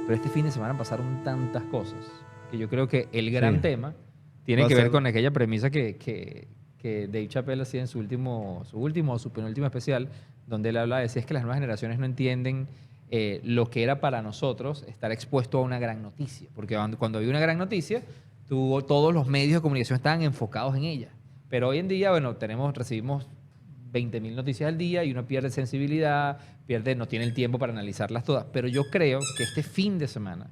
pero este fin de semana pasaron tantas cosas que yo creo que el gran Sí. tema tiene Va a que ver ser- con aquella premisa que Dave Chappelle hacía en su último o su penúltimo especial, donde él habla de si es que las nuevas generaciones no entienden lo que era para nosotros estar expuesto a una gran noticia. Porque cuando había una gran noticia, todos los medios de comunicación estaban enfocados en ella. Pero hoy en día, bueno, recibimos 20.000 noticias al día y uno pierde sensibilidad, no tiene el tiempo para analizarlas todas. Pero yo creo que este fin de semana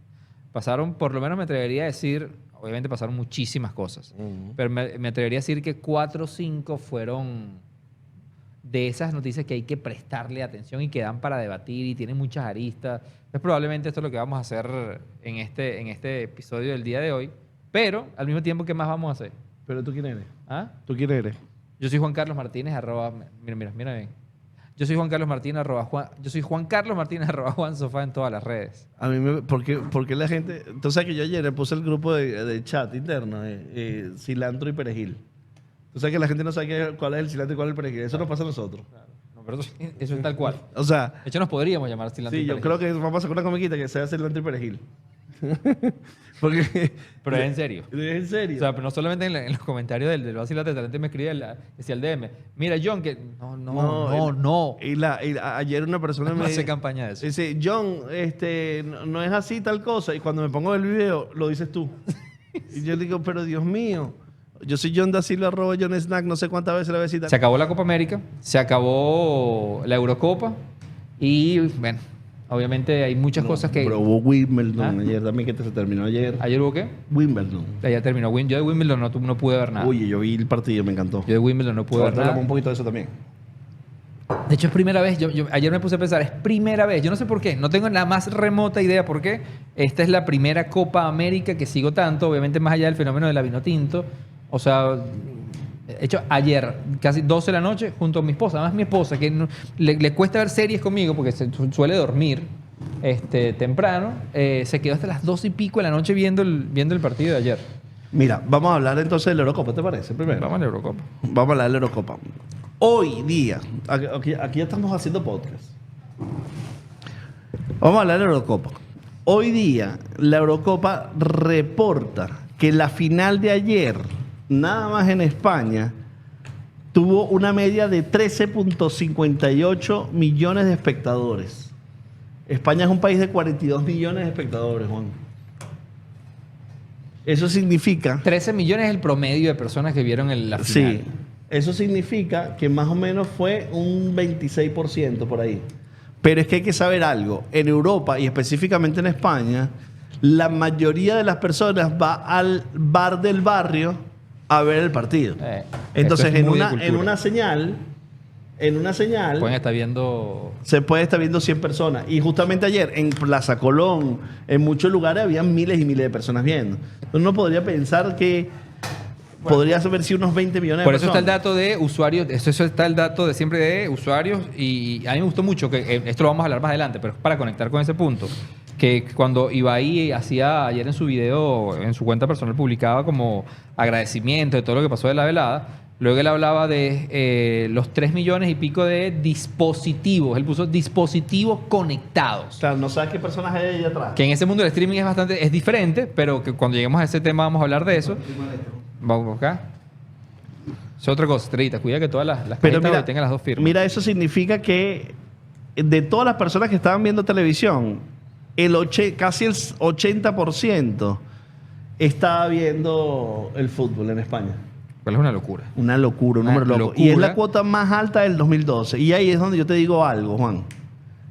pasaron, por lo menos me atrevería a decir, obviamente pasaron muchísimas cosas, pero me atrevería a decir que 4 o 5 fueron de esas noticias que hay que prestarle atención y que dan para debatir y tienen muchas aristas. Pues probablemente esto es lo que vamos a hacer en este episodio del día de hoy, pero al mismo tiempo, ¿qué más vamos a hacer? Pero tú quién eres. ¿Ah? ¿Tú quién eres? Yo soy Juan Carlos Martínez, mira bien. Yo soy Juan Carlos Martínez, yo soy Juan Carlos Martínez, Juan Sofá en todas las redes. A mí ¿por qué la gente? Entonces, que yo ayer le puse el grupo de chat interno de cilantro y perejil. Tú sabes que la gente no sabe cuál es el cilantro y cuál es el perejil. Eso nos pasa a nosotros. No, pero eso es tal cual. O sea, De hecho, nos podríamos llamar cilantro sí, y yo perejil. creo que vamos a sacar una comiquita que sea cilantro y perejil. Porque Pero es en serio. es en serio. O sea, pero no solamente en los comentarios del Vacilate, la gente me escribía, decía el DM, mira John, que no. Ayer una persona No me hace campaña de eso. dice, John, no es así tal cosa. Y cuando me pongo el video, lo dices tú. Y yo le digo, pero Dios mío, yo soy John da Silva, @John Snack, no sé cuántas veces la besita. Se acabó la Copa América, se acabó la Eurocopa y, bueno, obviamente hay muchas cosas que... Pero hubo Wimbledon ¿Ah? ayer también, que se terminó ayer. ¿Ayer hubo qué? Wimbledon. Ya terminó. Yo de Wimbledon no pude ver nada. Oye, yo vi el partido, me encantó. Yo de Wimbledon no pude ver Ahorita hablamos nada. un poquito de eso también. De hecho, es primera vez. Ayer me puse a pensar, es primera vez. Yo no sé por qué. No tengo la más remota idea por qué. Esta es la primera Copa América que sigo tanto. Obviamente, más allá del fenómeno de la Vinotinto. O sea, de hecho, ayer, casi 12 de la noche, junto a mi esposa. Además, mi esposa, que le cuesta ver series conmigo porque suele dormir temprano, se quedó hasta las 12 y pico de la noche viendo el partido de ayer. Mira, vamos a hablar entonces de la Eurocopa, ¿te parece? Primero. Vamos a la Eurocopa. Vamos a hablar de la Eurocopa. Hoy día, aquí ya estamos haciendo podcast. Vamos a hablar de la Eurocopa. Hoy día, la Eurocopa reporta que la final de ayer, nada más en España, tuvo una media de 13.58 millones de espectadores. España es un país de 42 millones de espectadores, Juan. Eso significa... 13 millones es el promedio de personas que vieron la final. Sí, eso significa que más o menos fue un 26% por ahí. Pero es que hay que saber algo. En Europa y específicamente en España, la mayoría de las personas va al bar del barrio a ver el partido. Entonces, eso es muy de en cultura. una señal Pueden estar viendo... se puede estar viendo 100 personas. Y justamente ayer en Plaza Colón, en muchos lugares, había miles y miles de personas viendo. Entonces uno podría pensar que podría haber sido unos 20 millones de Por eso está personas. el dato de usuarios, eso está el dato de siempre de usuarios y a mí me gustó mucho, que esto lo vamos a hablar más adelante, pero es para conectar con ese punto, que cuando Ibai hacía ayer en su video, en su cuenta personal publicaba como agradecimiento de todo lo que pasó de la velada, luego él hablaba de los 3 millones y pico de dispositivos, él puso dispositivos conectados. Claro, no sabes qué personas hay ahí atrás. Que en ese mundo del streaming es diferente, pero que cuando lleguemos a ese tema vamos a hablar de eso. Vamos acá. Es otra cosa, Estrellita. Cuida que todas las Pero cajitas mira, tengan las dos firmas. mira, eso significa que de todas las personas que estaban viendo televisión, casi el 80% estaba viendo el fútbol en España. Cuál es una locura. Una locura, un Una número loco. locura. Y es la cuota más alta del 2012. Y ahí es donde yo te digo algo, Juan.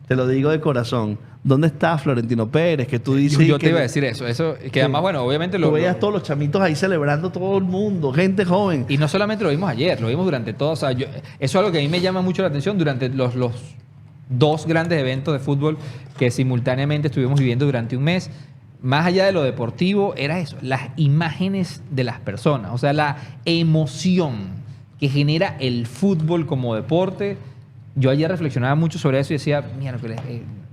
Te lo digo de corazón. ¿Dónde está Florentino Pérez? Que tú dices Yo que te iba a decir eso. Que además, bueno, obviamente tú veías todos los chamitos ahí celebrando, todo el mundo, gente joven. Y no solamente lo vimos ayer, lo vimos durante todo. O sea, eso es algo que a mí me llama mucho la atención durante los 2 grandes eventos de fútbol que simultáneamente estuvimos viviendo durante un mes. Más allá de lo deportivo, era eso, las imágenes de las personas, o sea, la emoción que genera el fútbol como deporte. Yo ayer reflexionaba mucho sobre eso y decía, mira,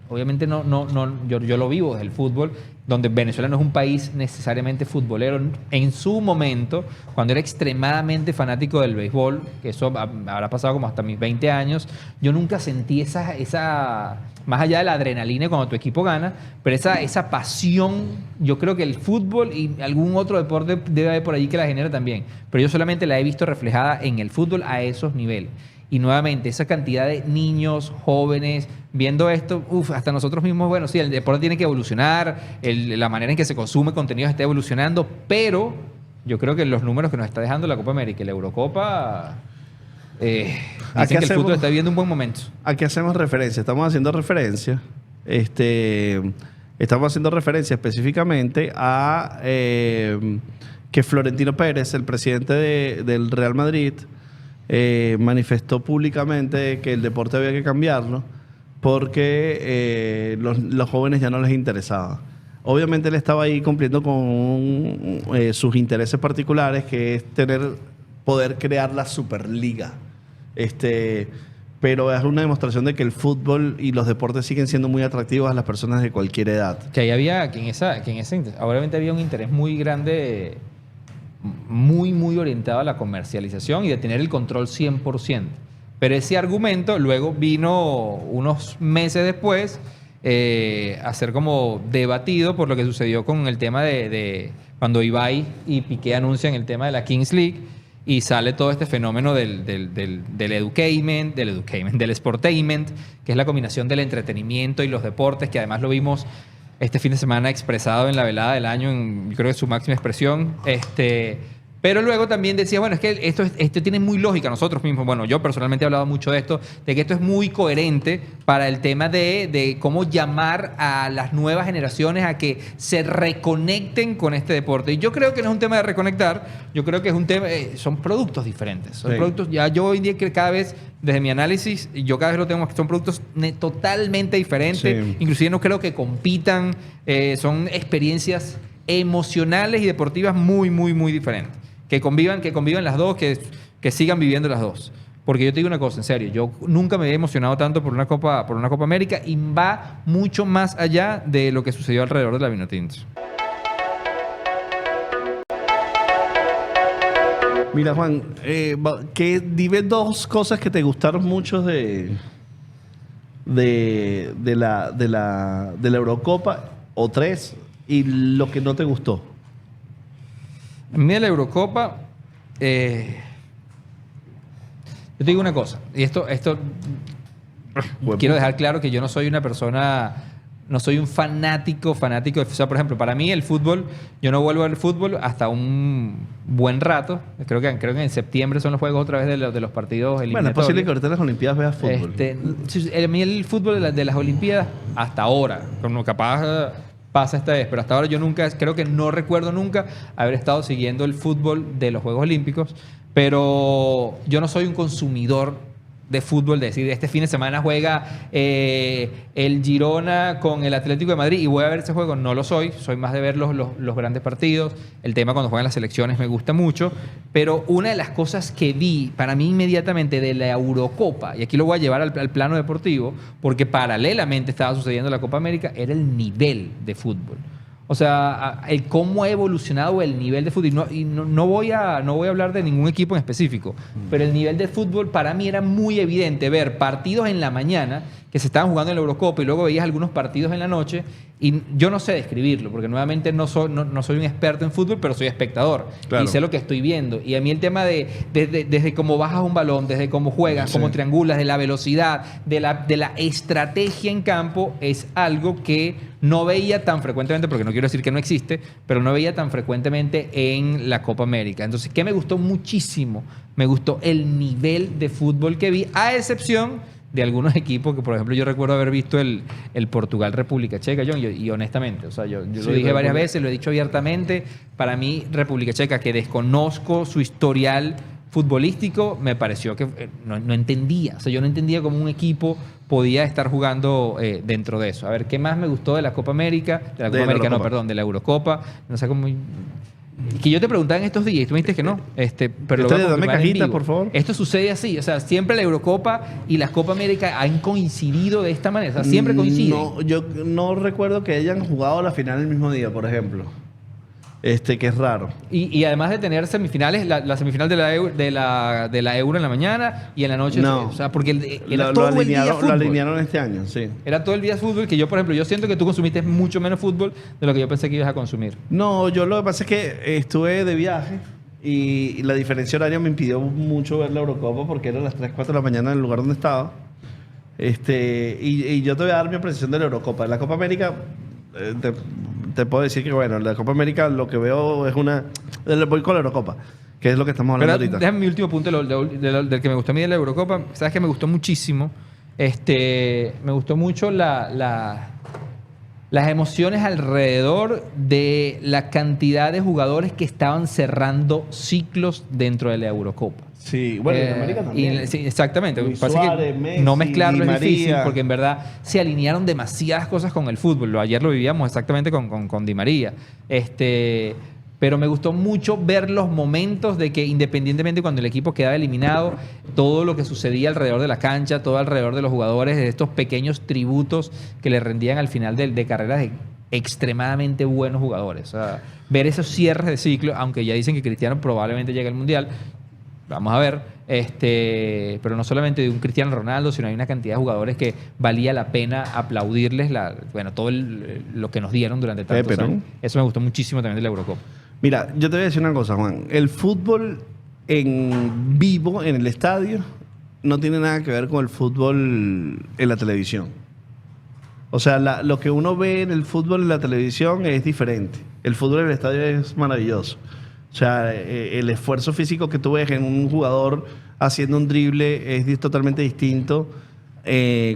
obviamente yo lo vivo desde el fútbol, donde Venezuela no es un país necesariamente futbolero. En su momento, cuando era extremadamente fanático del béisbol, que eso habrá pasado como hasta mis 20 años, yo nunca sentí esa más allá de la adrenalina cuando tu equipo gana, pero esa pasión, yo creo que el fútbol y algún otro deporte debe haber por allí que la genera también, pero yo solamente la he visto reflejada en el fútbol a esos niveles. Y nuevamente, esa cantidad de niños, jóvenes, viendo esto, hasta nosotros mismos, bueno, sí, el deporte tiene que evolucionar, la manera en que se consume contenido está evolucionando, pero yo creo que los números que nos está dejando la Copa América y la Eurocopa, dicen que el fútbol está viviendo un buen momento. ¿A qué hacemos referencia? Estamos haciendo referencia específicamente a que Florentino Pérez, el presidente del Real Madrid, manifestó públicamente que el deporte había que cambiarlo porque los jóvenes ya no les interesaba. Obviamente él estaba ahí cumpliendo con sus intereses particulares, que es poder crear la Superliga. Pero es una demostración de que el fútbol y los deportes siguen siendo muy atractivos a las personas de cualquier edad. Obviamente había un interés muy grande, muy orientado a la comercialización y de tener el control 100%. Pero ese argumento luego vino unos meses después a ser como debatido por lo que sucedió con el tema de cuando Ibai y Piqué anuncian el tema de la Kings League y sale todo este fenómeno del sportainment, que es la combinación del entretenimiento y los deportes, que además lo vimos este fin de semana expresado en la velada del año, yo creo que su máxima expresión. Pero luego también decía, bueno, es que esto tiene muy lógica nosotros mismos. Bueno, yo personalmente he hablado mucho de esto, de que esto es muy coherente para el tema de cómo llamar a las nuevas generaciones a que se reconecten con este deporte. Y yo creo que no es un tema de reconectar, yo creo que es un tema, son productos diferentes. Son productos, ya yo hoy en día que cada vez, desde mi análisis, yo cada vez lo tengo, son productos totalmente diferentes. Sí. Inclusive no creo que compitan, son experiencias emocionales y deportivas muy diferentes. Que convivan las dos, que sigan viviendo las dos. Porque yo te digo una cosa, en serio, yo nunca me había emocionado tanto por una Copa América y va mucho más allá de lo que sucedió alrededor de la Vinotinto. Mira, Juan, dime dos cosas que te gustaron mucho de la Eurocopa, o tres, y lo que no te gustó. A mí de la Eurocopa, yo te digo una cosa, y esto quiero dejar claro que yo no soy una persona, no soy un fanático, o sea, por ejemplo, para mí el fútbol, yo no vuelvo al fútbol hasta un buen rato, creo que en septiembre son los juegos otra vez de los partidos eliminatorios. Bueno, es posible que ahorita en las Olimpiadas veas fútbol. A mí el fútbol de las Olimpiadas, hasta ahora, como capaz pasa esta vez, pero hasta ahora yo no recuerdo nunca haber estado siguiendo el fútbol de los Juegos Olímpicos, pero yo no soy un consumidor de fútbol, de decir, este fin de semana juega el Girona con el Atlético de Madrid y voy a ver ese juego. No lo soy más de ver los grandes partidos. El tema cuando juegan las selecciones me gusta mucho, pero una de las cosas que vi para mí inmediatamente de la Eurocopa, y aquí lo voy a llevar al plano deportivo, porque paralelamente estaba sucediendo la Copa América, era el nivel de fútbol. O sea, el cómo ha evolucionado el nivel de fútbol. No voy a hablar de ningún equipo en específico, pero el nivel de fútbol para mí era muy evidente ver partidos en la mañana que se estaban jugando en la Eurocopa y luego veías algunos partidos en la noche y yo no sé describirlo porque nuevamente no soy un experto en fútbol, pero soy espectador. Claro. Y sé lo que estoy viendo. Y a mí el tema desde cómo bajas un balón, desde cómo juegas, cómo triangulas, de la velocidad, de la estrategia en campo, es algo que no veía tan frecuentemente, porque no quiero decir que no existe, pero no veía tan frecuentemente en la Copa América. Entonces, ¿qué me gustó muchísimo? Me gustó el nivel de fútbol que vi, a excepción de algunos equipos que, por ejemplo, yo recuerdo haber visto el Portugal-República Checa, John, y honestamente, o sea, yo lo dije varias veces, lo he dicho abiertamente, para mí República Checa, que desconozco su historial futbolístico, me pareció que no entendía, o sea, yo no entendía cómo un equipo podía estar jugando dentro de eso. A ver, ¿qué más me gustó de la Copa América? De la Eurocopa, no sé cómo... Que yo te preguntaba en estos días y tú me dijiste que no. Pero lo voy a Dame confirmar en cajita, vivo. por favor. Esto sucede así. O sea, siempre la Eurocopa y la Copa América han coincidido de esta manera. O sea, siempre coinciden. No, yo no recuerdo que hayan jugado la final el mismo día, por ejemplo. Que es raro. Y además de tener semifinales, la semifinal de la Euro en la mañana y en la noche. No. O sea, porque era Lo todo el día lo fútbol. alinearon este año, sí. Era todo el día fútbol que yo, por ejemplo, yo siento que tú consumiste mucho menos fútbol de lo que yo pensé que ibas a consumir. No, yo lo que pasa es que estuve de viaje y la diferencia horaria me impidió mucho ver la Eurocopa porque era las 3, 4 de la mañana en el lugar donde estaba. Y yo te voy a dar mi apreciación de la Eurocopa. La Copa América, te puedo decir que, bueno, la Copa América lo que veo es una... Voy con la Eurocopa, que es lo que estamos hablando Pero ahorita. déjame mi último punto del que me gustó a mí de la Eurocopa. ¿Sabes que me gustó muchísimo? Me gustó mucho las emociones alrededor de la cantidad de jugadores que estaban cerrando ciclos dentro de la Eurocopa. Sí, bueno, en América también. Sí, exactamente. Lo que Luis pasa es que Suárez, Messi, no mezclarlo Di es difícil María. porque en verdad se alinearon demasiadas cosas con el fútbol. Ayer lo vivíamos exactamente con Di María. Pero me gustó mucho ver los momentos de que independientemente cuando el equipo quedaba eliminado, todo lo que sucedía alrededor de la cancha, todo alrededor de los jugadores, de estos pequeños tributos que le rendían al final de carreras de extremadamente buenos jugadores. O sea, ver esos cierres de ciclo, aunque ya dicen que Cristiano probablemente llegue al Mundial, vamos a ver, pero no solamente de un Cristiano Ronaldo, sino hay una cantidad de jugadores que valía la pena aplaudirles todo lo que nos dieron durante tantos Pepe, ¿no? años. Eso me gustó muchísimo también de la Eurocopa. Mira, yo te voy a decir una cosa, Juan. El fútbol en vivo, en el estadio, no tiene nada que ver con el fútbol en la televisión. O sea, lo que uno ve en el fútbol en la televisión es diferente. El fútbol en el estadio es maravilloso. O sea, el esfuerzo físico que tú ves en un jugador haciendo un drible es totalmente distinto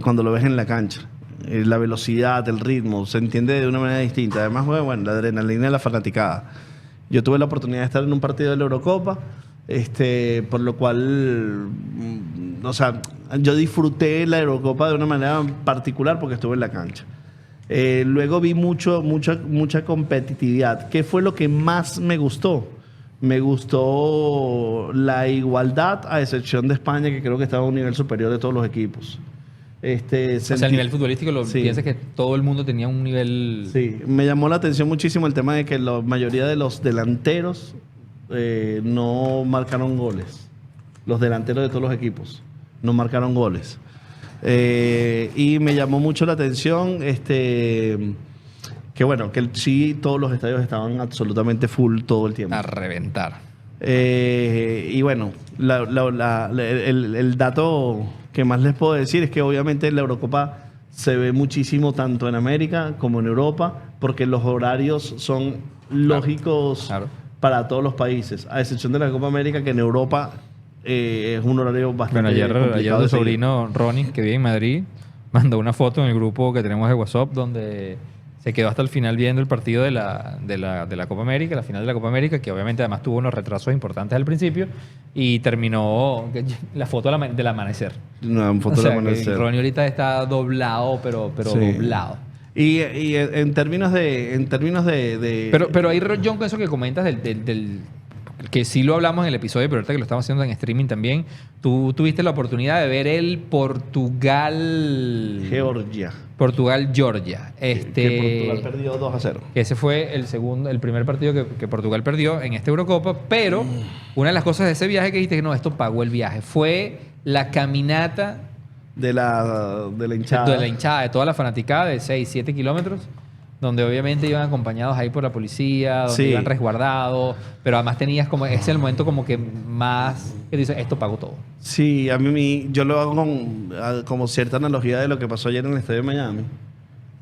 cuando lo ves en la cancha. La velocidad, el ritmo, se entiende de una manera distinta. Además, bueno, la adrenalina de la fanaticada. Yo tuve la oportunidad de estar en un partido de la Eurocopa, por lo cual, o sea, yo disfruté la Eurocopa de una manera particular porque estuve en la cancha. Luego vi mucha competitividad. ¿Qué fue lo que más me gustó? Me gustó la igualdad, a excepción de España, que creo que estaba a un nivel superior de todos los equipos. O sea, el nivel futbolístico, Sí. piensas que todo el mundo tenía un nivel... Sí, me llamó la atención muchísimo el tema de que la mayoría de los delanteros no marcaron goles. Los delanteros de todos los equipos no marcaron goles. Y me llamó mucho la atención que bueno, que sí todos los estadios estaban absolutamente full todo el tiempo. A reventar. Y bueno, el dato que más les puedo decir es que obviamente la Eurocopa se ve muchísimo tanto en América como en Europa, porque los horarios son lógicos claro. para todos los países, a excepción de la Copa América, que en Europa es un horario bastante Bueno, ayer complicado tu de seguir. sobrino Ronnie, que vive en Madrid, mandó una foto en el grupo que tenemos de WhatsApp donde se quedó hasta el final viendo el partido de la Copa América, la final de la Copa América, que obviamente además tuvo unos retrasos importantes al principio, y terminó la foto del amanecer. Una foto O sea, del amanecer. que Ronnie ahorita está doblado, pero Sí. doblado. Y en términos de Pero ahí, John, con eso que comentas que sí lo hablamos en el episodio, pero ahorita que lo estamos haciendo en streaming también, tú tuviste la oportunidad de ver el Georgia, Portugal-Georgia. que Portugal perdió 2-0. Ese fue el primer partido que Portugal perdió en esta Eurocopa, pero una de las cosas de ese viaje que dijiste que no, esto pagó el viaje, fue la caminata De la hinchada. de la hinchada, de toda la fanaticada de 6, 7 kilómetros, donde obviamente iban acompañados ahí por la policía, donde Sí. iban resguardados, pero además tenías como, ese es el momento como que más, que dices, esto pagó todo. Sí, yo lo hago como cierta analogía de lo que pasó ayer en el estadio de Miami.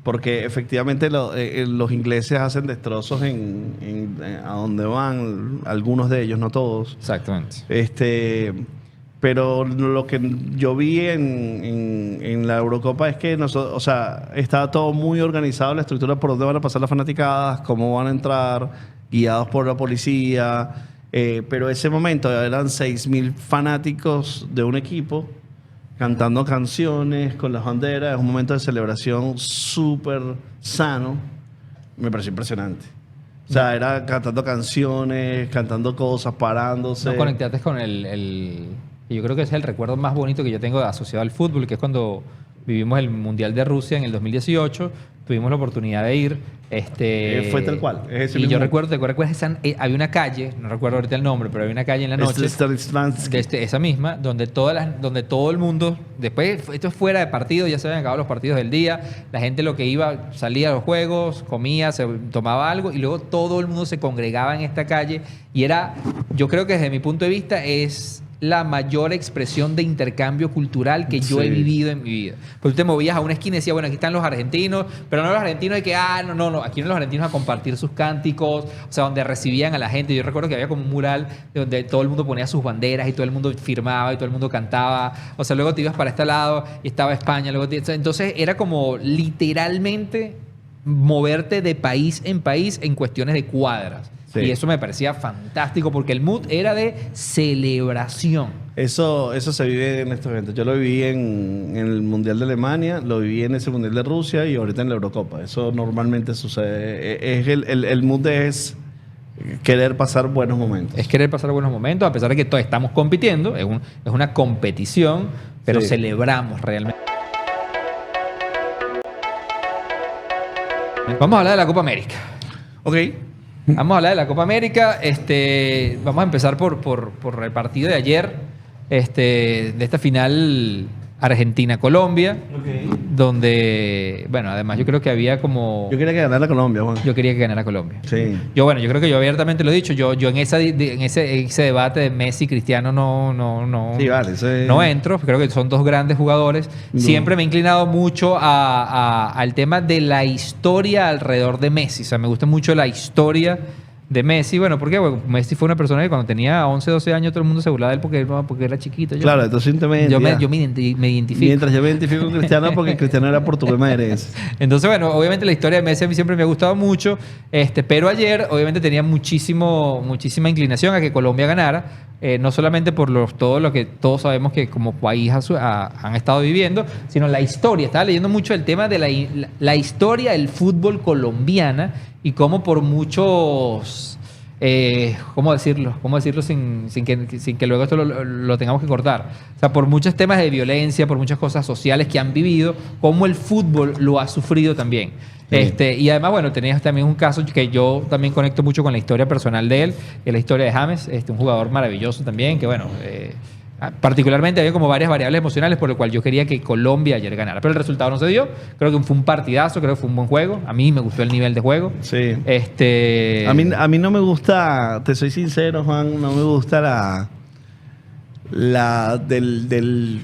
Porque efectivamente los ingleses hacen destrozos a donde van, algunos de ellos, no todos. Exactamente. Pero lo que yo vi en la Eurocopa es que o sea, estaba todo muy organizado, la estructura por dónde van a pasar las fanaticadas, cómo van a entrar, guiados por la policía. Pero ese momento eran 6.000 fanáticos de un equipo cantando canciones con las banderas. Es un momento de celebración súper sano. Me pareció impresionante. O O sea, era cantando canciones, cantando cosas, parándose. No conectaste con y yo creo que ese es el recuerdo más bonito que yo tengo asociado al fútbol, que es cuando vivimos el Mundial de Rusia en el 2018. Tuvimos la oportunidad de ir. Fue tal cual. Es ese y yo mismo. recuerdo, ¿te acuerdas? Había una calle, no recuerdo ahorita el nombre, pero había una calle en la noche. Esa misma, donde todo el mundo, después, esto es fuera de partido, ya se habían acabado los partidos del día, la gente lo que iba, salía a los juegos, comía, se tomaba algo, y luego todo el mundo se congregaba en esta calle, y era, yo creo que desde mi punto de vista, es la mayor expresión de intercambio cultural que yo he vivido en mi vida. Porque tú te movías a una esquina y decías, bueno, aquí están los argentinos, pero no los argentinos de que, no, aquí no los argentinos a compartir sus cánticos, o sea, donde recibían a la gente. Yo recuerdo que había como un mural donde todo el mundo ponía sus banderas y todo el mundo firmaba y todo el mundo cantaba. O sea, luego te ibas para este lado y estaba España. Entonces era como literalmente moverte de país en cuestiones de cuadras. Sí. Y eso me parecía fantástico porque el mood era de celebración. Eso se vive en estos eventos. Yo lo viví en el Mundial de Alemania, lo viví en ese Mundial de Rusia y ahorita en la Eurocopa. Eso normalmente sucede. El mood es querer pasar buenos momentos. Es querer pasar buenos momentos, a pesar de que todos estamos compitiendo. Es una competición, pero celebramos realmente. Vamos a hablar de la Copa América. Ok. Vamos a hablar de la Copa América. Vamos a empezar por el partido de ayer, de esta final Argentina-Colombia, donde, bueno, además yo creo que había como... Yo quería que ganara Colombia, Juan. Yo quería que ganara Colombia. Sí. Yo creo que yo abiertamente lo he dicho. Yo en ese debate de Messi y Cristiano no entro. Creo que son dos grandes jugadores. No. Siempre me he inclinado mucho al tema de la historia alrededor de Messi. O sea, me gusta mucho la historia de Messi. Bueno, ¿por qué? Bueno, Messi fue una persona que cuando tenía 11, 12 años todo el mundo se burlaba de él porque era chiquito. Claro, entonces yo me identifico. Mientras yo me identifico con Cristiano porque Cristiano era portugués madres. Entonces, bueno, obviamente la historia de Messi a mí siempre me ha gustado mucho, pero ayer obviamente tenía muchísima inclinación a que Colombia ganara, no solamente por todo lo que todos sabemos que como país han estado viviendo, sino la historia. Estaba leyendo mucho el tema de la historia del fútbol colombiana y cómo por muchos, ¿cómo decirlo sin que luego esto lo tengamos que cortar? O sea, por muchos temas de violencia, por muchas cosas sociales que han vivido, cómo el fútbol lo ha sufrido también. Sí. Y además, bueno, tenías también un caso que yo también conecto mucho con la historia personal de él, que es la historia de James, un jugador maravilloso también, que bueno... particularmente había como varias variables emocionales por lo cual yo quería que Colombia ayer ganara, pero el resultado no se dio. Creo que fue un partidazo, creo que fue un buen juego. A mí me gustó el nivel de juego. Sí. A mí no me gusta, te soy sincero, Juan, no me gusta del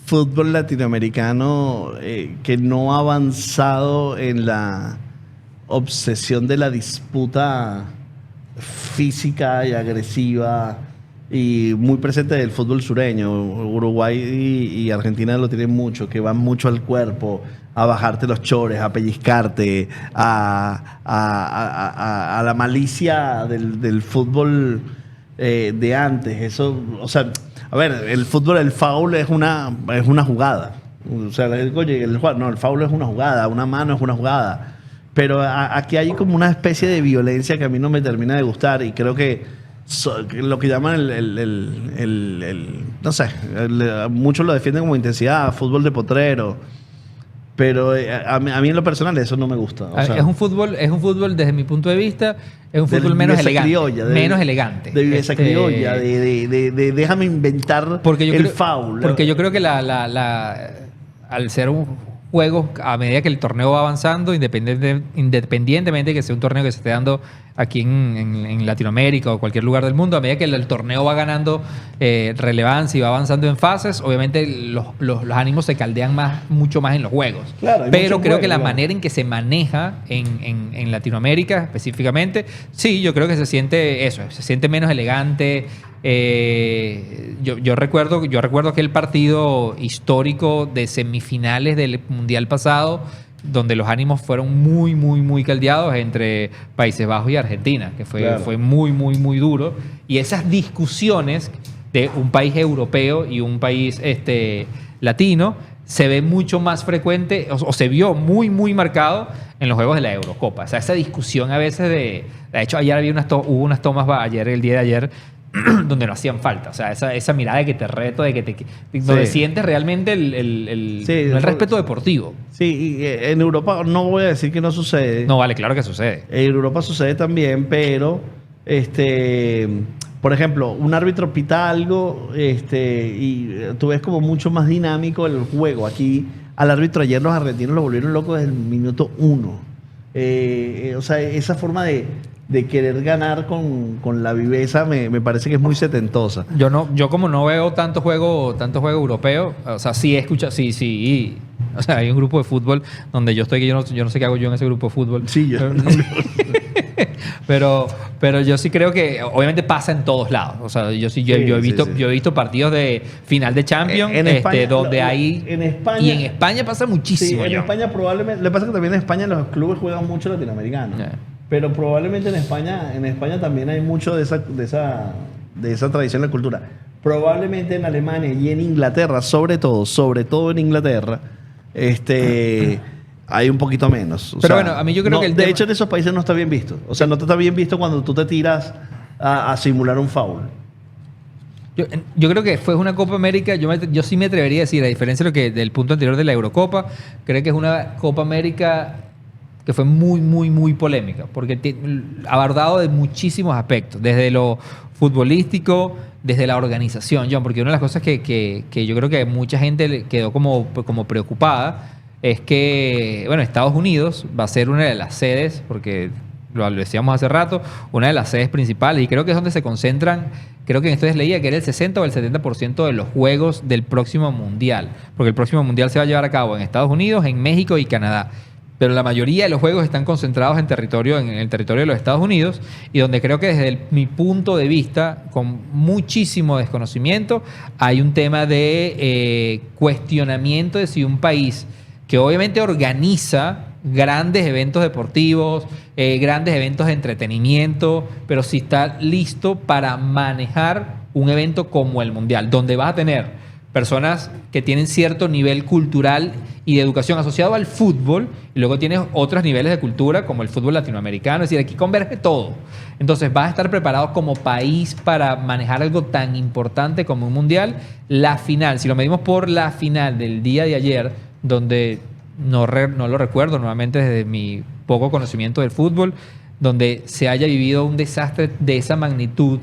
fútbol latinoamericano que no ha avanzado en la obsesión de la disputa física y agresiva y muy presente del fútbol sureño. Uruguay y Argentina lo tienen mucho, que van mucho al cuerpo, a bajarte los chores, a pellizcarte, a la malicia del fútbol de antes. Eso, o sea, a ver, el fútbol, el foul es una jugada. O sea, el foul es una jugada, una mano es una jugada. Pero aquí hay como una especie de violencia que a mí no me termina de gustar y creo que lo que llaman no sé, muchos lo defienden como intensidad, fútbol de potrero, pero a mí en lo personal eso no me gusta. O sea, es un fútbol desde mi punto de vista, es un fútbol menos elegante. Menos elegante. De viveza criolla, de déjame inventar foul. Porque yo creo que al ser un juego, a medida que el torneo va avanzando, independientemente de que sea un torneo que se esté dando aquí en Latinoamérica o cualquier lugar del mundo, a medida que el torneo va ganando relevancia y va avanzando en fases, obviamente los ánimos se caldean mucho más en los juegos. Claro, pero creo que la manera en que se maneja en Latinoamérica específicamente, sí, yo creo que se siente menos elegante. Yo recuerdo aquel partido histórico de semifinales del Mundial pasado, donde los ánimos fueron muy, muy, muy caldeados entre Países Bajos y Argentina, que fue muy, muy, muy duro. Y esas discusiones de un país europeo y un país latino se ve mucho más frecuente, o se vio muy, muy marcado en los juegos de la Eurocopa. O sea, esa discusión a veces de hecho, ayer hubo unas tomas, el día de ayer, donde no hacían falta. O sea, esa mirada de que te reto, donde sientes realmente el respeto deportivo. Sí, y en Europa no voy a decir que no sucede. No, vale, claro que sucede. En Europa sucede también, pero por ejemplo, un árbitro pita algo y tú ves como mucho más dinámico el juego. Aquí al árbitro ayer los argentinos lo volvieron loco desde el minuto 1. O sea, esa forma de querer ganar con la viveza me parece que es muy setentosa. Yo como no veo tanto juego europeo, o sea, sí escucho, sí. O sea, hay un grupo de fútbol donde yo estoy, que yo no sé qué hago yo en ese grupo de fútbol. Sí, yo. pero yo sí creo que obviamente pasa en todos lados. O sea, yo he visto partidos de final de Champions En España, donde hay... En España, y en España pasa muchísimo. Sí, en España probablemente... Le pasa que también en España los clubes juegan mucho latinoamericano. Pero probablemente en España también hay mucho de esa tradición de la cultura. Probablemente en Alemania y en Inglaterra, sobre todo en Inglaterra, hay un poquito menos. Pero bueno, a mí yo creo que de hecho en esos países no está bien visto. O sea, no te está bien visto cuando tú te tiras a simular un foul. Yo creo que fue una Copa América, yo sí me atrevería a decir, a diferencia de lo que del punto anterior de la Eurocopa, creo que es una Copa América que fue muy, muy, muy polémica, porque abordado de muchísimos aspectos, desde lo futbolístico, desde la organización, John, porque una de las cosas que yo creo que mucha gente quedó como preocupada es que, bueno, Estados Unidos va a ser una de las sedes, porque lo decíamos hace rato, una de las sedes principales, y creo que es donde se concentran, creo que en estos días leía que era el 60 o el 70% de los juegos del próximo Mundial, porque el próximo Mundial se va a llevar a cabo en Estados Unidos, en México y Canadá. Pero la mayoría de los juegos están concentrados en el territorio de los Estados Unidos, y donde creo que desde mi punto de vista, con muchísimo desconocimiento, hay un tema de cuestionamiento de si un país que obviamente organiza grandes eventos deportivos, grandes eventos de entretenimiento, pero si está listo para manejar un evento como el Mundial, donde vas a tener personas que tienen cierto nivel cultural y de educación asociado al fútbol, y luego tienes otros niveles de cultura como el fútbol latinoamericano, es decir, aquí converge todo. Entonces vas a estar preparado como país para manejar algo tan importante como un Mundial. La final, si lo medimos por la final del día de ayer, donde no lo recuerdo nuevamente desde mi poco conocimiento del fútbol, donde se haya vivido un desastre de esa magnitud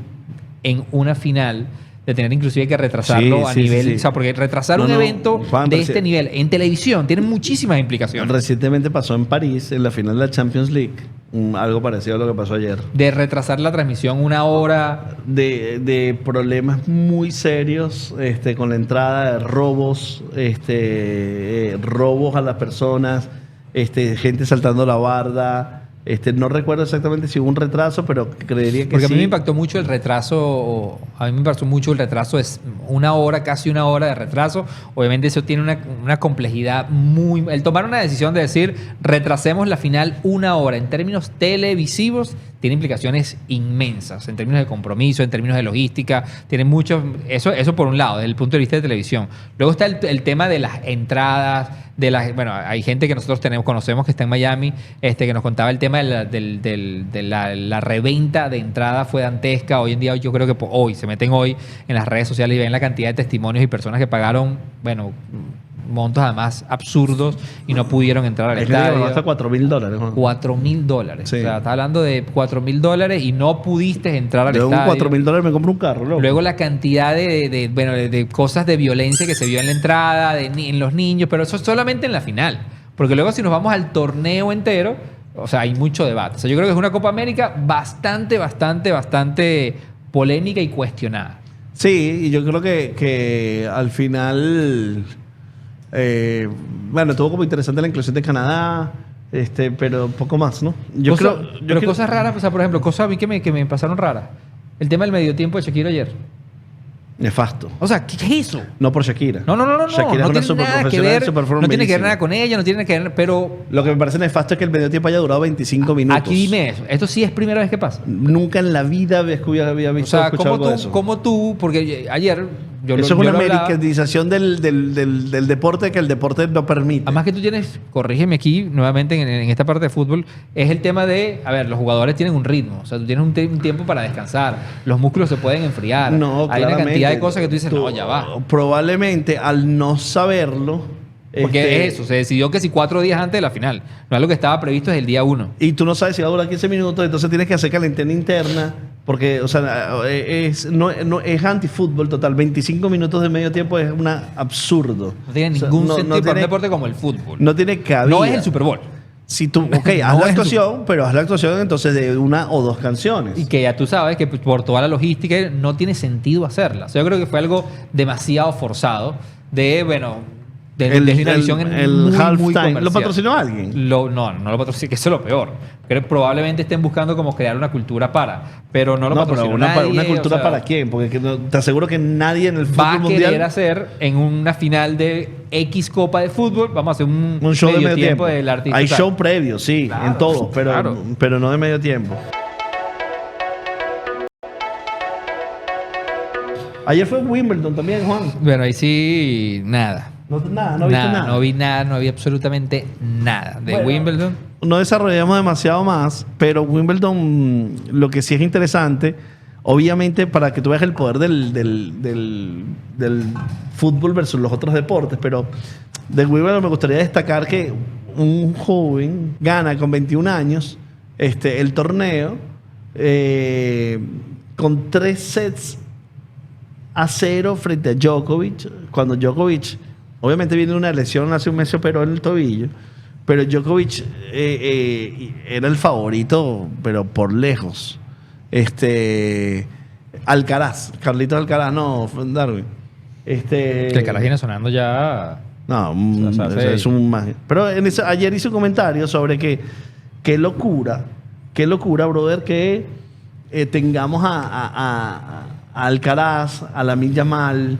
en una final, de tener inclusive que retrasarlo a nivel... O sea, porque retrasar un evento de este nivel en televisión tiene muchísimas implicaciones. Recientemente pasó en París, en la final de la Champions League, algo parecido a lo que pasó ayer. De retrasar la transmisión una hora. De problemas muy serios con la entrada de robos, robos a las personas, gente saltando la barda. No recuerdo exactamente si hubo un retraso, pero creería que porque sí. A mí me impactó mucho el retraso, es casi una hora de retraso. Obviamente eso tiene una complejidad muy... El tomar una decisión de decir, retrasemos la final una hora en términos televisivos, tiene implicaciones inmensas, en términos de compromiso, en términos de logística, tiene muchos... Eso por un lado, desde el punto de vista de televisión. Luego está el tema de las entradas, bueno, hay gente que nosotros conocemos que está en Miami, que nos contaba el tema de la reventa de entrada fue dantesca. Hoy en día yo creo que se meten hoy en las redes sociales y ven la cantidad de testimonios y personas que pagaron, bueno, montos además absurdos y no pudieron entrar al estadio. Hasta $4,000. $4,000. Sí. O sea, estás hablando de $4,000 y no pudiste entrar al estadio. Con $4,000 me compro un carro, loco. Luego la cantidad de cosas de violencia que se vio en la entrada, en los niños, pero eso es solamente en la final. Porque luego si nos vamos al torneo entero, o sea, hay mucho debate. O sea, yo creo que es una Copa América bastante polémica y cuestionada. Sí, y yo creo que al final... bueno, estuvo como interesante la inclusión de Canadá, pero poco más, ¿no? Cosas raras, o sea, por ejemplo, cosas a mí que me pasaron raras. El tema del medio tiempo de Shakira ayer. Nefasto. O sea, ¿qué es eso? No por Shakira. No. Shakira No es una tiene nada que ver. No tiene que ver nada con ella, no tiene que ver, pero... Lo que me parece nefasto es que el medio tiempo haya durado 25 minutos. Aquí dime eso. Esto sí es primera vez que pasa. Nunca en la vida había visto, o sea, escuchado algo de eso. Como tú, porque ayer Yo Eso es yo una lo hablaba. americanización del deporte que el deporte no permite. Además que tú tienes, corrígeme aquí nuevamente en esta parte de fútbol, es el tema de, a ver, los jugadores tienen un ritmo, o sea, tú tienes un tiempo para descansar, los músculos se pueden enfriar, No, hay una cantidad de claramente. cosas que tú dices, no, ya va. Probablemente al no saberlo. Porque es eso, se decidió que si 4 días antes de la final, no es lo que estaba previsto desde el día 1. Y tú no sabes si va a durar 15 minutos, entonces tienes que hacer calentena interna. Porque, o sea, es antifútbol total. 25 minutos de medio tiempo es un absurdo. No tiene O sea, ningún no sentido para tiene- un deporte como el fútbol. No tiene cabida. No es el Super Bowl. Si tú, ok, haz No la es actuación, pero haz la actuación entonces de una o dos canciones. Y que ya tú sabes que por toda la logística no tiene sentido hacerla. O sea, yo creo que fue algo demasiado forzado de, bueno, de una visión el muy halftime. comercial. ¿Lo patrocinó alguien? No lo patrocinó, que eso es lo peor. Creo que probablemente estén buscando como crear una cultura pero no lo No, patrocinó pero una nadie, cultura o sea, para quién, porque te aseguro que nadie en el va a fútbol querer mundial hacer en una final de X Copa de Fútbol, vamos a hacer un un show de medio tiempo. del artista. Hay tal. show previo, sí, Claro, en todo, claro. pero no de medio tiempo. Ayer fue Wimbledon también, Juan. Bueno, ahí sí, nada. No viste nada. No vi nada, no vi absolutamente nada de Bueno, Wimbledon. No desarrollamos demasiado más, pero Wimbledon, lo que sí es interesante, obviamente para que tú veas el poder del fútbol versus los otros deportes, pero de Wimbledon me gustaría destacar que un joven gana con 21 años el torneo con 3-0 frente a Djokovic, cuando Djokovic obviamente viene de una lesión, hace un mes se operó en el tobillo, pero Djokovic era el favorito, pero por lejos. Alcaraz, Carlitos Alcaraz, no, Darwin. Que el carajo viene sonando ya. No, O sea, es un pero ayer hice un comentario sobre que qué locura, brother, que tengamos a Alcaraz, a Lamine Yamal,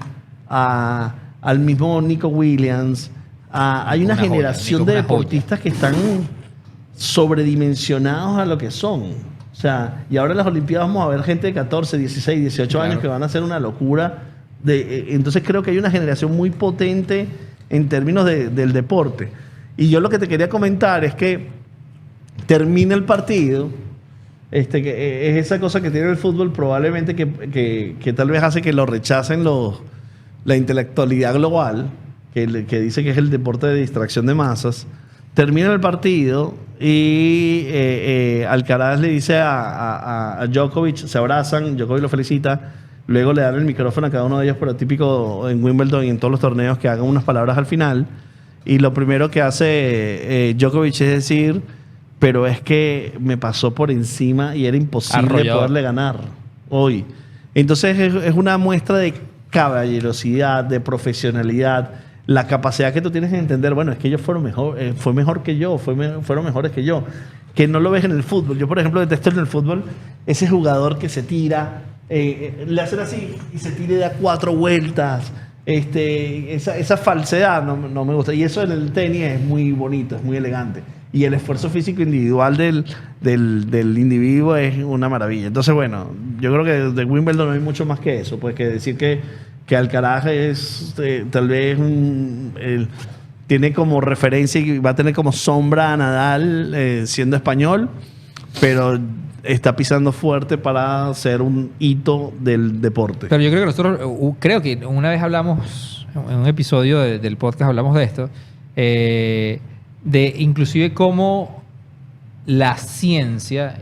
al mismo Nico Williams. Hay una Una joya, generación Nico de es una joya. deportistas que están sobredimensionados a lo que son. O sea, y ahora en las Olimpiadas vamos a ver gente de 14, 16, 18 años Claro. que van a hacer una locura. Entonces creo que hay una generación muy potente en términos del deporte. Y yo lo que te quería comentar es que termina el partido, que es esa cosa que tiene el fútbol probablemente que tal vez hace que lo rechacen la intelectualidad global, que dice que es el deporte de distracción de masas. Termina el partido y Alcaraz le dice a Djokovic, se abrazan, Djokovic lo felicita, luego le dan el micrófono a cada uno de ellos, pero típico en Wimbledon y en todos los torneos que hagan unas palabras al final. Y lo primero que hace Djokovic es decir, pero es que me pasó por encima y era imposible Arrollador. poderle ganar hoy. Entonces es una muestra de caballerosidad, de profesionalidad, la capacidad que tú tienes de entender, bueno, es que ellos fueron mejor, fue mejor que yo, fueron mejores que yo, que no lo ves en el fútbol. Yo, por ejemplo, detesto en el fútbol ese jugador que se tira, le hacen así y se tira y da 4 vueltas. Esa falsedad no me gusta. Y eso en el tenis es muy bonito, es muy elegante. Y el esfuerzo físico individual del individuo es una maravilla. Entonces, bueno, yo creo que de Wimbledon no hay mucho más que eso. Pues que decir que Alcaraz es tal vez tiene como referencia y va a tener como sombra a Nadal siendo español, pero está pisando fuerte para ser un hito del deporte. Pero yo creo que nosotros, creo que una vez hablamos, en un episodio del podcast hablamos de esto, de inclusive cómo la ciencia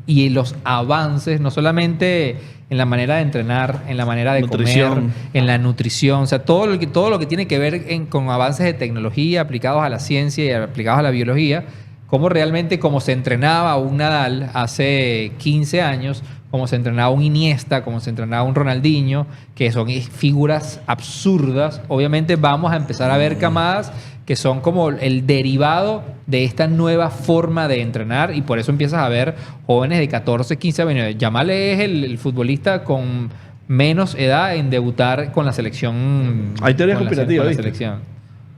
y los avances, no solamente en la manera de entrenar, en la manera de Nutrición. comer, en la nutrición, o sea, todo lo que tiene que ver con avances de tecnología aplicados a la ciencia y aplicados a la biología, cómo realmente como se entrenaba un Nadal hace 15 años, como se entrenaba un Iniesta, como se entrenaba un Ronaldinho, que son figuras absurdas, obviamente vamos a empezar a ver camadas que son como el derivado de esta nueva forma de entrenar y por eso empiezas a ver jóvenes de 14, 15 años. Yamal es el futbolista con menos edad en debutar con la selección. Hay teorías con la conspirativas, ¿viste? selección.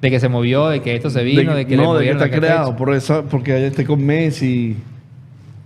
De que se movió, de que esto se vino, de que le no, de que movieron está la creado fecha. porque esté con Messi.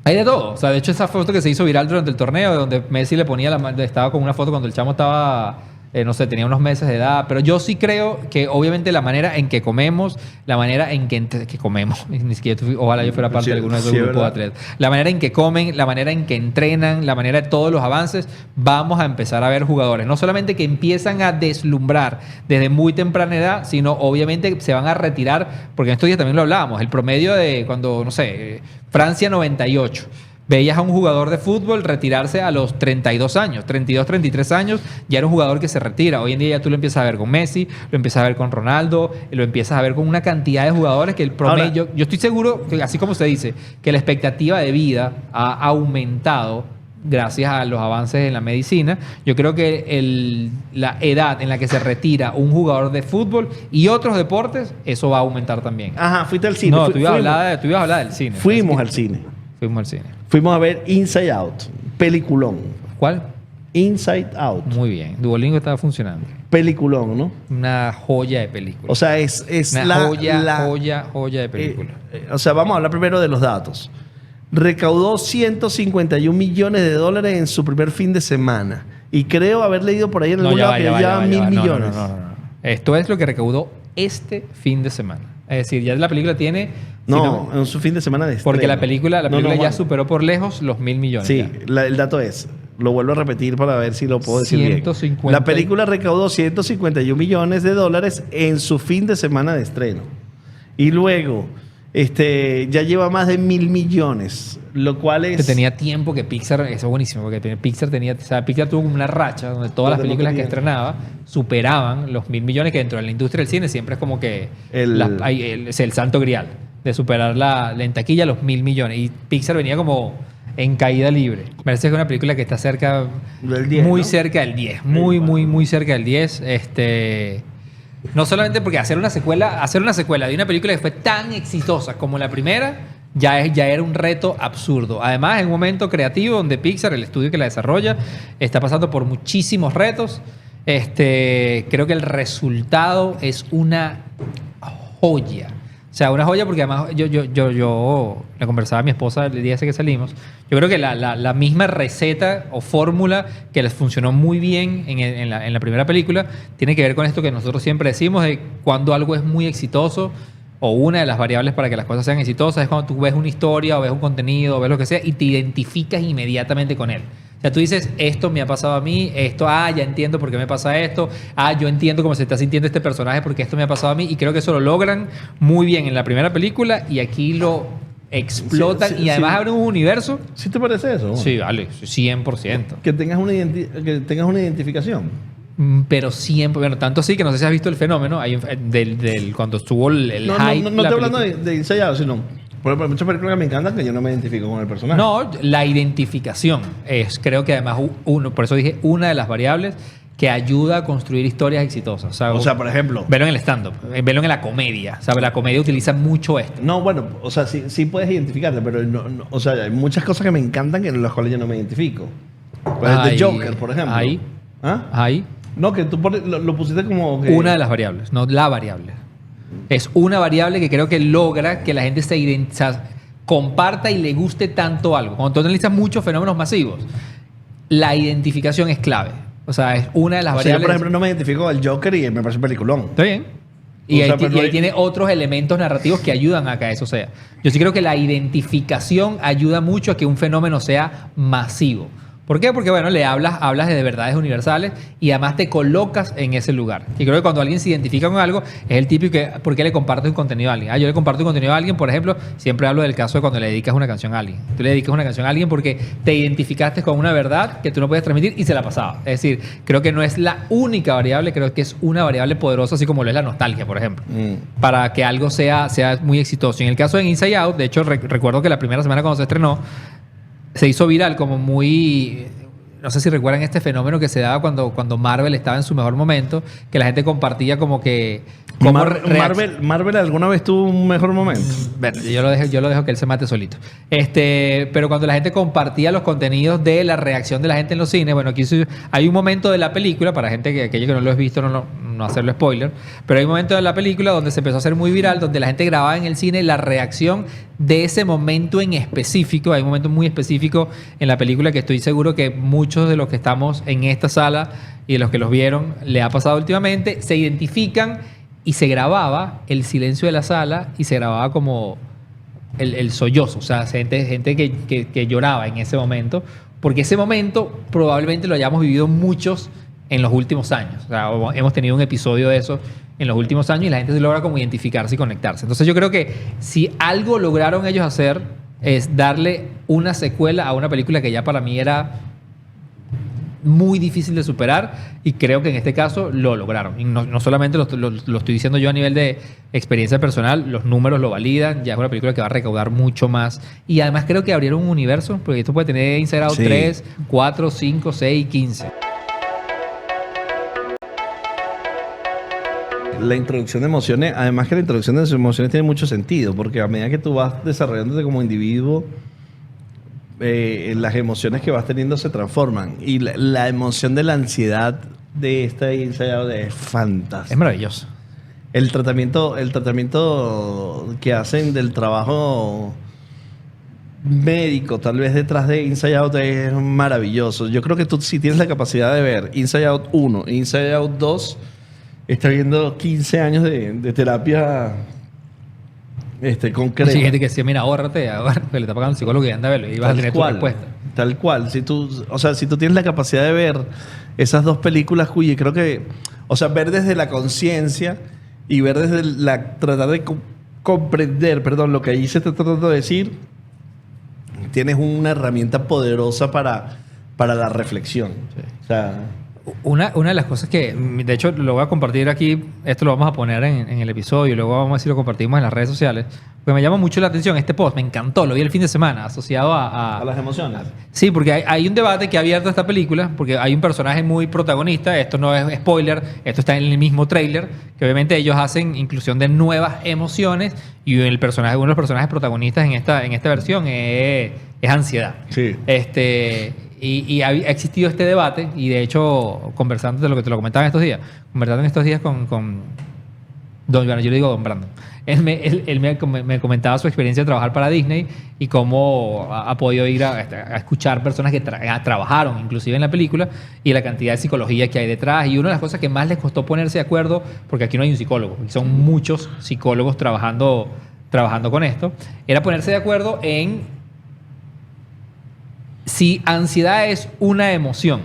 Hay de todo. O sea, de hecho, esa foto que se hizo viral durante el torneo, donde Messi le ponía estaba con una foto cuando el chamo estaba no sé, tenía unos meses de edad, pero yo sí creo que obviamente la manera en que comemos, la manera en que comemos, ni siquiera ojalá yo fuera parte Sí, de alguno de esos sí, grupos de ¿verdad? atletas, la manera en que comen, la manera en que entrenan, la manera de todos los avances, vamos a empezar a ver jugadores, no solamente que empiezan a deslumbrar desde muy temprana edad, sino obviamente se van a retirar, porque en estos días también lo hablábamos, el promedio de cuando, no sé, Francia 98. Veías a un jugador de fútbol retirarse a los 32 años, 32, 33 años, ya era un jugador que se retira. Hoy en día ya tú lo empiezas a ver con Messi, lo empiezas a ver con Ronaldo, lo empiezas a ver con una cantidad de jugadores que el promedio... Ahora, yo estoy seguro, que así como se dice, que la expectativa de vida ha aumentado gracias a los avances en la medicina. Yo creo que la edad en la que se retira un jugador de fútbol y otros deportes, eso va a aumentar también. Ajá, fuiste al cine. No, tú ibas a hablar del cine. Fuimos al cine. Fuimos al cine. Fuimos a ver Inside Out, peliculón. ¿Cuál? Inside Out, Muy bien. Duolingo estaba funcionando. peliculón, ¿no? Una joya de película. O sea, es Una joya de película. O sea, vamos a hablar primero de los datos. Recaudó 151 millones de dólares en su primer fin de semana. Y creo haber leído por ahí en algún lado que ya mil millones. No. Esto es lo que recaudó este fin de semana. Es decir, ya la película tiene... No, en su fin de semana de estreno. Porque la película No, ya Juan. superó por lejos los 1.000 millones. Sí, ya. el dato es, lo vuelvo a repetir para ver si lo puedo decir 150. bien. La película recaudó 151 millones de dólares en su fin de semana de estreno. Y luego, ya lleva más de 1.000 millones, lo cual Que es... tenía tiempo que Pixar, eso es buenísimo, porque Pixar tuvo como una racha donde todas las Donde no películas que tenía. estrenaba superaban los 1.000 millones, que dentro de la industria del cine siempre es como que es el santo grial de superar en taquilla los 1.000 millones. Y Pixar venía como en caída libre. Me parece que es una película que está cerca, Del 10, muy ¿no? cerca del 10, muy cerca del 10. No solamente porque hacer una secuela de una película que fue tan exitosa como la primera, ya era un reto absurdo. Además, en un momento creativo donde Pixar, el estudio que la desarrolla, está pasando por muchísimos retos. Creo que el resultado es una joya. O sea, una joya porque además yo le conversaba a mi esposa el día ese que salimos. Yo creo que la misma receta o fórmula que les funcionó muy bien en la primera película tiene que ver con esto que nosotros siempre decimos de cuando algo es muy exitoso o una de las variables para que las cosas sean exitosas es cuando tú ves una historia o ves un contenido o ves lo que sea y te identificas inmediatamente con él. O sea, tú dices, esto me ha pasado a mí, ya entiendo por qué me pasa esto, yo entiendo cómo se está sintiendo este personaje porque esto me ha pasado a mí y creo que eso lo logran muy bien en la primera película y aquí lo explotan Sí, y además sí. abren un universo. ¿Sí te parece eso? Juan? Sí, vale, 100%. Que tengas una identificación. Pero siempre, bueno, tanto así que no sé si has visto el fenómeno cuando estuvo el No hype. estoy la hablando película. de Inside Out, sino... Por ejemplo, hay muchas películas que me encantan que yo no me identifico con el personaje. No, la identificación es, creo que además, por eso dije, una de las variables que ayuda a construir historias exitosas. O sea, por ejemplo... Velo en el stand-up, velo en la comedia. ¿Sabes? La comedia utiliza mucho esto. No, bueno, o sea, sí puedes identificarte, pero o sea, hay muchas cosas que me encantan que en las cuales yo no me identifico. Pues el Ahí, de Joker, por ejemplo. Ahí. ¿Ah? Ahí. No, que tú lo pusiste como que... Una de las variables, no la variable. Es una variable que creo que logra que la gente comparta y le guste tanto algo. Cuando tú analizas muchos fenómenos masivos, la identificación es clave. O sea, es una de las O sea, yo, variables. por ejemplo, no me identifico con el Joker y me parece un peliculón. Está bien. Y, O sea, ahí, pero y ahí no- tiene otros elementos narrativos que ayudan a que eso sea. Yo sí creo que la identificación ayuda mucho a que un fenómeno sea masivo. ¿Por qué? Porque, bueno, le hablas de verdades universales y además te colocas en ese lugar. Y creo que cuando alguien se identifica con algo, es el típico que, ¿por qué le comparto un contenido a alguien? Yo le comparto un contenido a alguien, por ejemplo, siempre hablo del caso de cuando le dedicas una canción a alguien. Tú le dedicas una canción a alguien porque te identificaste con una verdad que tú no puedes transmitir y se la pasaba. Es decir, creo que no es la única variable, creo que es una variable poderosa, así como lo es la nostalgia, por ejemplo, para que algo sea muy exitoso. En el caso de Inside Out, de hecho, recuerdo que la primera semana cuando se estrenó, se hizo viral como muy... No sé si recuerdan este fenómeno que se daba cuando Marvel estaba en su mejor momento, que la gente compartía como que... Marvel alguna vez tuvo un mejor momento. Bueno, yo lo dejo que él se mate solito. Pero cuando la gente compartía los contenidos de la reacción de la gente en los cines, bueno, aquí hay un momento de la película, para gente aquellos que no lo has visto no no hacerlo spoiler, pero hay un momento de la película donde se empezó a hacer muy viral, donde la gente grababa en el cine la reacción de ese momento en específico. Hay un momento muy específico en la película que estoy seguro que muchos de los que estamos en esta sala y de los que los vieron le ha pasado últimamente, se identifican y se grababa el silencio de la sala y se grababa como el sollozo, o sea, gente que lloraba en ese momento, porque ese momento probablemente lo hayamos vivido muchos en los últimos años. O sea, hemos tenido un episodio de eso en los últimos años y la gente se logra como identificarse y conectarse. Entonces yo creo que si algo lograron ellos hacer es darle una secuela a una película que ya para mí era muy difícil de superar, y creo que en este caso lo lograron. Y no solamente lo estoy diciendo yo a nivel de experiencia personal, los números lo validan, ya es una película que va a recaudar mucho más. Y además creo que abrieron un universo, porque esto puede tener Inside Out 3, 4, 5, 6, 15. La introducción de emociones, además que la introducción de emociones tiene mucho sentido, porque a medida que tú vas desarrollándote como individuo, las emociones que vas teniendo se transforman. Y la emoción de la ansiedad de esta Inside Out es fantástica. Es maravilloso. El tratamiento que hacen del trabajo médico, tal vez detrás de Inside Out, es maravilloso. Yo creo que tú, si tienes la capacidad de ver Inside Out 1 e Inside Out 2, estás viendo 15 años de terapia concreta. Hay gente que decía, mira, ahórrate, que le está pagando el psicólogo y anda a verlo y vas a tener tu respuesta. Tal cual. Si tú tienes la capacidad de ver esas dos películas, cuya creo que, ver desde la conciencia y ver desde tratar de comprender, lo que allí se está tratando de decir, tienes una herramienta poderosa para la reflexión. Sí. O sea, una de las cosas que, de hecho, lo voy a compartir aquí, esto lo vamos a poner en el episodio, y luego vamos a ver si lo compartimos en las redes sociales, porque me llama mucho la atención este post, me encantó, lo vi el fin de semana, asociado a las emociones. Sí, porque hay un debate que ha abierto esta película, porque hay un personaje muy protagonista, esto no es spoiler, esto está en el mismo tráiler, que obviamente ellos hacen inclusión de nuevas emociones, y uno de los personajes protagonistas en esta versión es ansiedad. Sí. Y ha existido este debate, y de hecho, conversando de lo que te lo comentaba conversando en estos días con yo le digo Don Brandon. Él me comentaba su experiencia de trabajar para Disney y cómo ha podido ir a escuchar personas que trabajaron inclusive en la película, y la cantidad de psicología que hay detrás. Y una de las cosas que más les costó ponerse de acuerdo, porque aquí no hay un psicólogo, son muchos psicólogos trabajando con esto, era ponerse de acuerdo en si ansiedad es una emoción.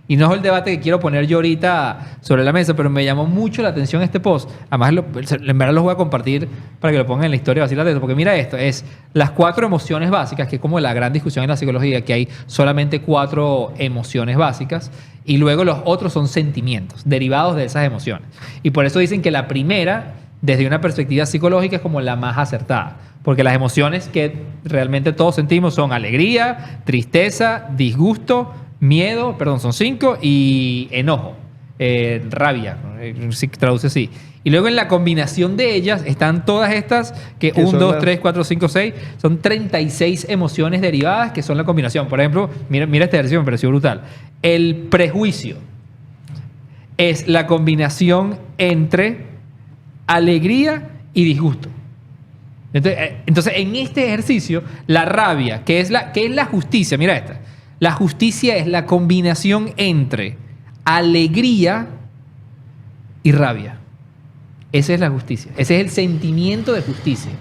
Y no es el debate que quiero poner yo ahorita sobre la mesa, pero me llamó mucho la atención este post. Además, en verdad los voy a compartir para que lo pongan en la historia vacilante de eso. Porque mira esto, es las 4 emociones básicas, que es como la gran discusión en la psicología, que hay solamente 4 emociones básicas, y luego los otros son sentimientos derivados de esas emociones. Y por eso dicen que la primera, desde una perspectiva psicológica, es como la más acertada. Porque las emociones que realmente todos sentimos son alegría, tristeza, disgusto, miedo, son 5, y enojo, rabia, si traduce así. Y luego en la combinación de ellas están todas estas, que 1, 2, 3, 4, 5, 6, son 36 emociones derivadas que son la combinación. Por ejemplo, mira este ejercicio, me pareció brutal. El prejuicio es la combinación entre alegría y disgusto. Entonces, en este ejercicio, la rabia, que es la justicia, mira esta. La justicia es la combinación entre alegría y rabia. Esa es la justicia. Ese es el sentimiento de justicia.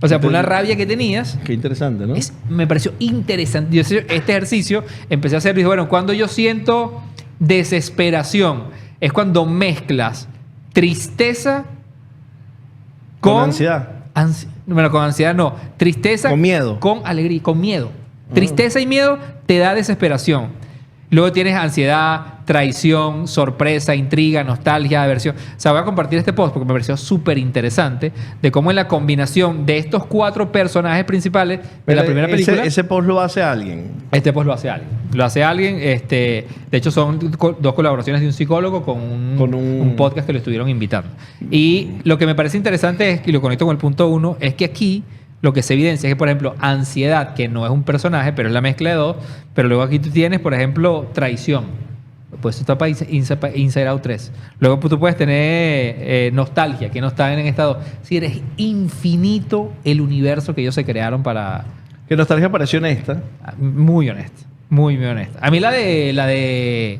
O sea, por una rabia que tenías. Qué interesante, ¿no? Me pareció interesante. Yo este ejercicio empecé a hacer y dije, bueno, cuando yo siento desesperación, es cuando mezclas tristeza con ansiedad. Con ansiedad no. Tristeza con miedo. Con alegría, con miedo. Tristeza y miedo te da desesperación. Luego tienes ansiedad, traición, sorpresa, intriga, nostalgia, aversión. O sea, voy a compartir este post porque me pareció súper interesante de cómo en la combinación de estos 4 personajes principales de la primera película... Ese post lo hace alguien. Este post lo hace alguien. Lo hace alguien. De hecho, son 2 colaboraciones de un psicólogo con un podcast que lo estuvieron invitando. Y lo que me parece interesante es, y lo conecto con el punto 1, es que aquí lo que se evidencia es que, por ejemplo, ansiedad, que no es un personaje, pero es la mezcla de 2, pero luego aquí tú tienes, por ejemplo, traición. pues está para Inside Out 3. Luego pues, tú puedes tener Nostalgia, que no está en estado. Sí, eres infinito el universo que ellos se crearon para... Que Nostalgia pareció honesta. Muy honesta, muy, muy honesta. A mí la que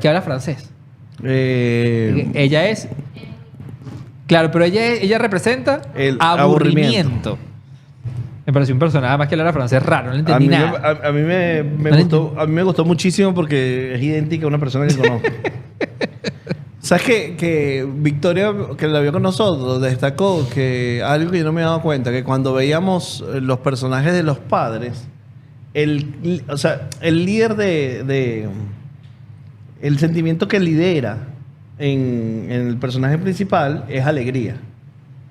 habla francés. Ella es... Claro, pero ella representa El aburrimiento. Me pareció un personaje más que hablar francés raro, no le entendí nada. A mí me gustó muchísimo porque es idéntica a una persona que conozco. ¿Sabes que Victoria, que la vio con nosotros, destacó que algo que yo no me he dado cuenta, que cuando veíamos los personajes de los padres, el líder el sentimiento que lidera en el personaje principal es alegría.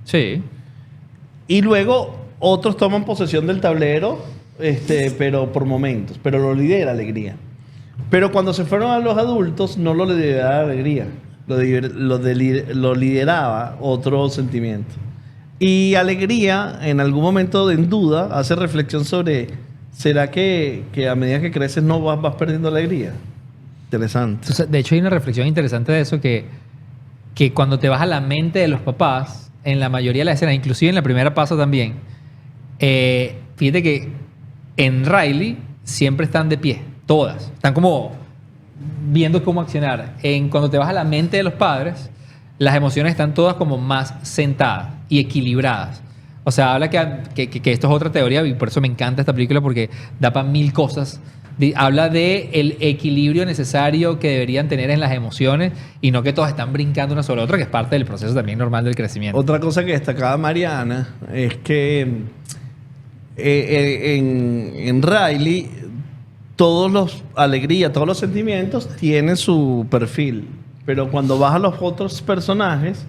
Sí. Y luego otros toman posesión del tablero, pero por momentos, pero lo lidera alegría. Pero cuando se fueron a los adultos, no lo lideraba alegría, lo lideraba otro sentimiento. Y alegría, en algún momento en duda, hace reflexión sobre, ¿será que a medida que creces no vas perdiendo alegría? Interesante. Entonces, de hecho, hay una reflexión interesante de eso que cuando te vas a la mente de los papás, en la mayoría de las escenas, inclusive en la primera pasa también, fíjate que en Riley siempre están de pie, todas. Están como viendo cómo accionar. Cuando te vas a la mente de los padres, las emociones están todas como más sentadas y equilibradas. O sea, habla que esto es otra teoría y por eso me encanta esta película porque da para mil cosas. Habla de el equilibrio necesario que deberían tener en las emociones y no que todas están brincando una sobre otra, que es parte del proceso también normal del crecimiento. Otra cosa que destacaba Mariana es que en Riley todos los sentimientos tienen su perfil, pero cuando vas a los otros personajes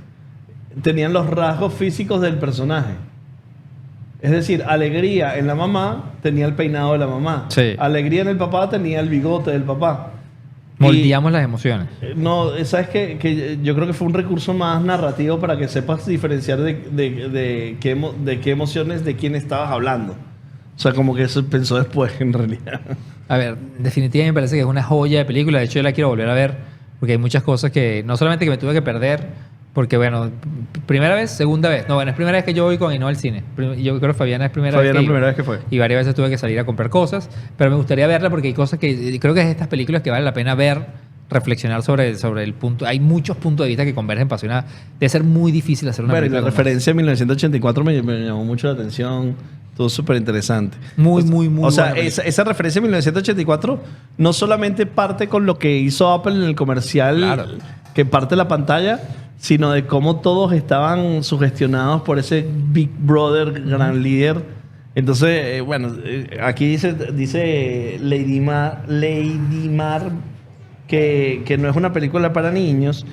tenían los rasgos físicos del personaje. Es decir, alegría en la mamá tenía el peinado de la mamá. Sí. Alegría en el papá tenía el bigote del papá. Moldeamos las emociones. No, sabes que yo creo que fue un recurso más narrativo para que sepas diferenciar de qué emociones de quién estabas hablando. O sea, como que eso pensó después, en realidad. A ver, definitivamente me parece que es una joya de película. De hecho, yo la quiero volver a ver porque hay muchas cosas que no solamente que me tuve que perder, porque bueno, primera vez, segunda vez. No, bueno, es primera vez que yo voy con Ainhoa al cine. Yo creo que Fabiana es primera vez que fue. Y varias veces tuve que salir a comprar cosas, pero me gustaría verla porque hay cosas que creo que es de estas películas que vale la pena ver, reflexionar sobre el punto. Hay muchos puntos de vista que convergen para una. Debe ser muy difícil hacer una película. La referencia de 1984 me llamó mucho la atención. Todo súper interesante. Muy. O sea, esa referencia de 1984 no solamente parte con lo que hizo Apple en el comercial, claro, que parte la pantalla, sino de cómo todos estaban sugestionados por ese Big Brother gran líder. Entonces, aquí dice Lady Mar que no es una película para niños.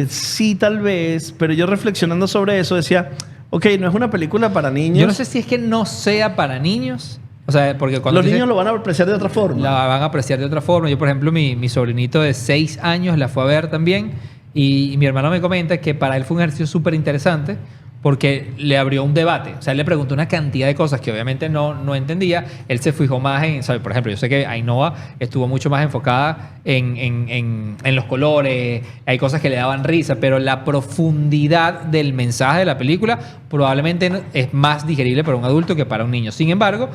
Sí, tal vez, pero yo reflexionando sobre eso decía, ok, no es una película para niños. Yo no sé si es que no sea para niños. O sea, porque cuando los niños lo van a apreciar de otra forma. La van a apreciar de otra forma. Yo, por ejemplo, mi sobrinito de 6 años la fue a ver también. Y mi hermano me comenta que para él fue un ejercicio súper interesante porque le abrió un debate. O sea, él le preguntó una cantidad de cosas que obviamente no entendía. Él se fijó más en, ¿sabes? Por ejemplo, yo sé que Ainhoa estuvo mucho más enfocada en los colores, hay cosas que le daban risa, pero la profundidad del mensaje de la película probablemente es más digerible para un adulto que para un niño. Sin embargo,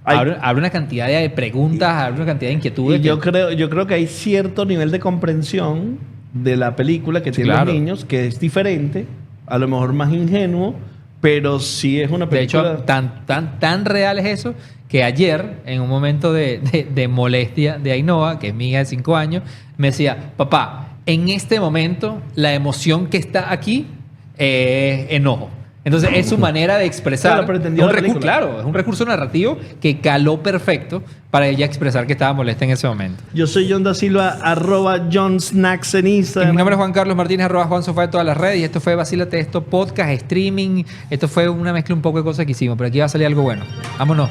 abre una cantidad de preguntas, abre una cantidad de inquietudes. Y yo creo que hay cierto nivel de comprensión de la película que tienen los niños, que es diferente, a lo mejor más ingenuo, pero sí es una película... De hecho, tan real es eso, que ayer, en un momento de molestia de Ainhoa, que es mi hija de 5 años, me decía, papá, en este momento la emoción que está aquí es enojo. Entonces, es su manera de expresar. Claro, es un recurso narrativo que caló perfecto para ella expresar que estaba molesta en ese momento. Yo soy John da Silva, @JohnSnacks en Instagram. Y mi nombre es Juan Carlos Martínez, @JuanSofá en todas las redes. Y esto fue Vacílate Esto, podcast, streaming. Esto fue una mezcla un poco de cosas que hicimos, pero aquí va a salir algo bueno. Vámonos.